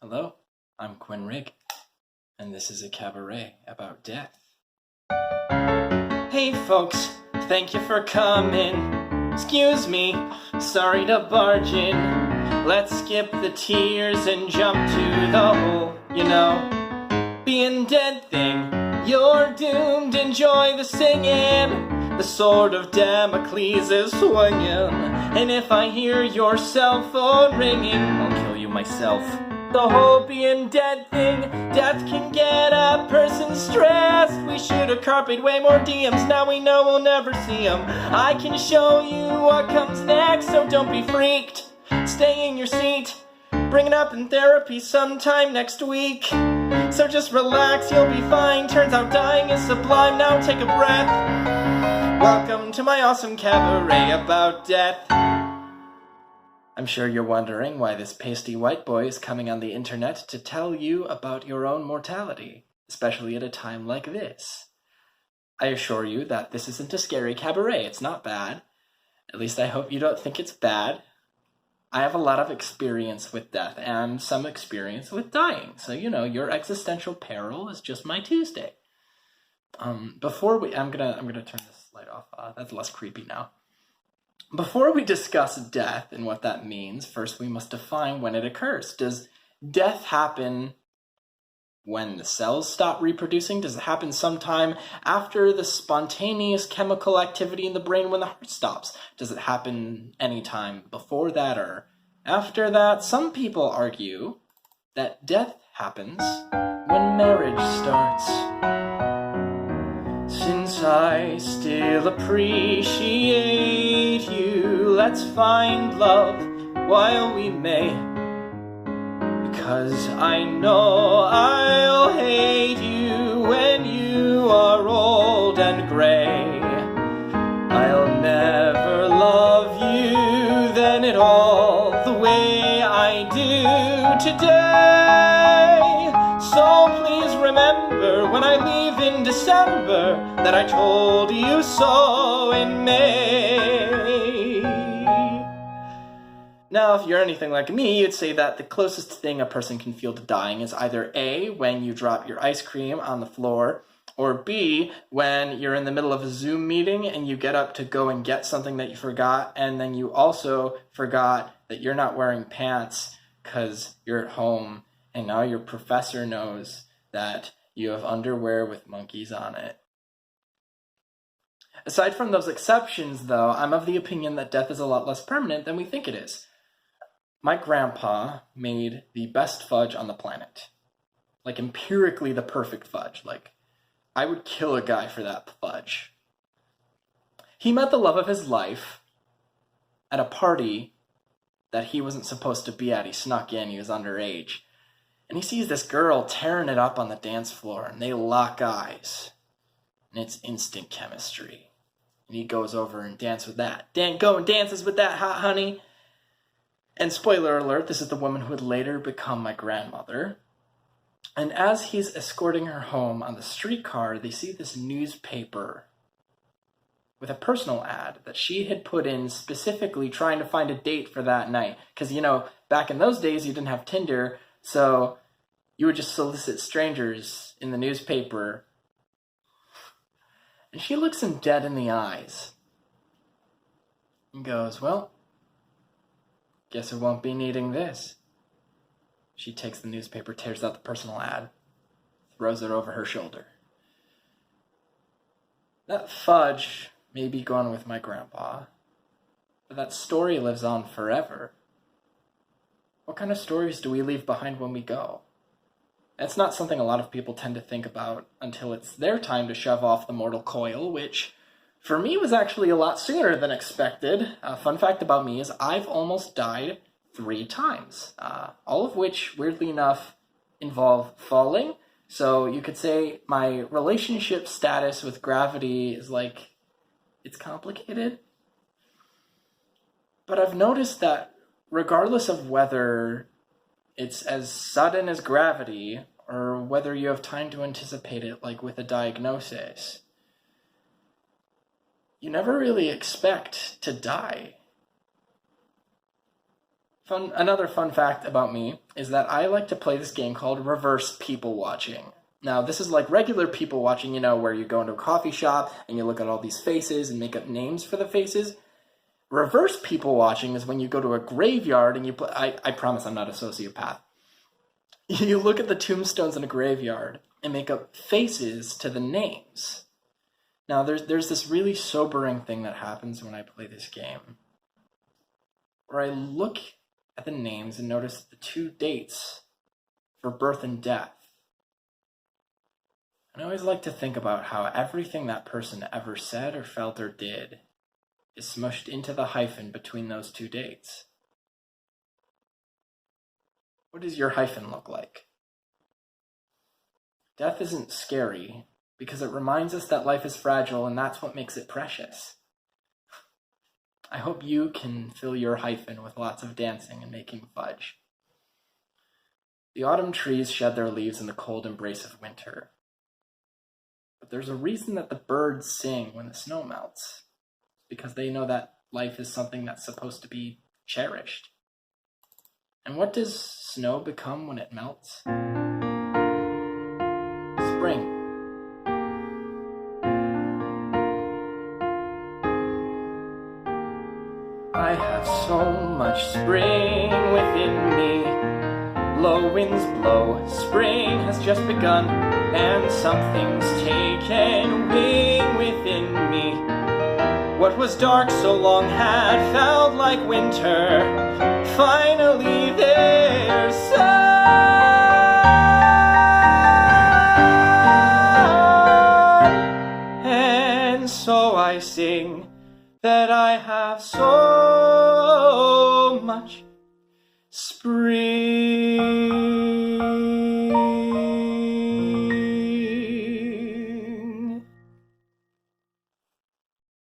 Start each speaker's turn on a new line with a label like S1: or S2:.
S1: Hello, I'm Quinn Rigg, and this is a cabaret about death. Hey folks, thank you for coming. Excuse me, sorry to barge in. Let's skip the tears and jump to the whole, being dead thing. You're doomed, enjoy the singing. The sword of Damocles is swinging. And if I hear your cell phone ringing, I'll kill you myself. The whole being dead thing, death can get a person stressed. We should have copied way more DMs, now we know we'll never see them. I can show you what comes next, so don't be freaked. Stay in your seat, bring it up in therapy sometime next week. So just relax, you'll be fine. Turns out dying is sublime, now take a breath. Welcome to my awesome cabaret about death. I'm sure you're wondering why this pasty white boy is coming on the internet to tell you about your own mortality, especially at a time like this. I assure you that this isn't a scary cabaret. It's not bad. At least I hope you don't think it's bad. I have a lot of experience with death and some experience with dying, so your existential peril is just my Tuesday. I'm gonna turn this light off. That's less creepy now. Before we discuss death and what that means, first we must define when it occurs. Does death happen when the cells stop reproducing? Does it happen sometime after the spontaneous chemical activity in the brain when the heart stops? Does it happen anytime before that or after that? Some people argue that death happens when marriage starts. Since I still appreciate you, let's find love while we may. Because I know I'll hate you when you are old and gray. I'll never love you then at all the way I do today. So please remember when I leave in December that I told you so in May. Now, if you're anything like me, you'd say that the closest thing a person can feel to dying is either A, when you drop your ice cream on the floor, or B, when you're in the middle of a Zoom meeting and you get up to go and get something that you forgot, and then you also forgot that you're not wearing pants because you're at home, and now your professor knows that you have underwear with monkeys on it. Aside from those exceptions, though, I'm of the opinion that death is a lot less permanent than we think it is. My grandpa made the best fudge on the planet. Like, empirically the perfect fudge. Like, I would kill a guy for that fudge. He met the love of his life at a party that he wasn't supposed to be at. He snuck in, he was underage. And he sees this girl tearing it up on the dance floor, and they lock eyes. And it's instant chemistry. And he goes over and dances with that. Go and dances with that hot honey. And spoiler alert, this is the woman who would later become my grandmother. And as he's escorting her home on the streetcar, they see this newspaper with a personal ad that she had put in specifically trying to find a date for that night. Because, back in those days, you didn't have Tinder, so you would just solicit strangers in the newspaper. And she looks him dead in the eyes and goes, well, guess I won't be needing this. She takes the newspaper, tears out the personal ad, throws it over her shoulder. That fudge may be gone with my grandpa, but that story lives on forever. What kind of stories do we leave behind when we go? That's not something a lot of people tend to think about until it's their time to shove off the mortal coil, which for me was actually a lot sooner than expected. A fun fact about me is I've almost died 3 times, all of which, weirdly enough, involve falling. So you could say my relationship status with gravity is it's complicated. But I've noticed that regardless of whether it's as sudden as gravity or whether you have time to anticipate it, like with a diagnosis, you never really expect to die. Another fun fact about me is that I like to play this game called reverse people watching. Now, this is like regular people watching, where you go into a coffee shop and you look at all these faces and make up names for the faces. Reverse people watching is when you go to a graveyard and I promise I'm not a sociopath. You look at the tombstones in a graveyard and make up faces to the names. Now, there's this really sobering thing that happens when I play this game, where I look at the names and notice the 2 dates for birth and death. And I always like to think about how everything that person ever said or felt or did is smushed into the hyphen between those 2 dates. What does your hyphen look like? Death isn't scary because it reminds us that life is fragile, and that's what makes it precious. I hope you can fill your hyphen with lots of dancing and making fudge. The autumn trees shed their leaves in the cold embrace of winter. But there's a reason that the birds sing when the snow melts. Because they know that life is something that's supposed to be cherished. And what does snow become when it melts? Spring. I have so much spring within me. Low winds blow, spring has just begun, and something's taken wing within me. What was dark so long had felt like winter. Finally there's sun, and so I sing that I have so much spring.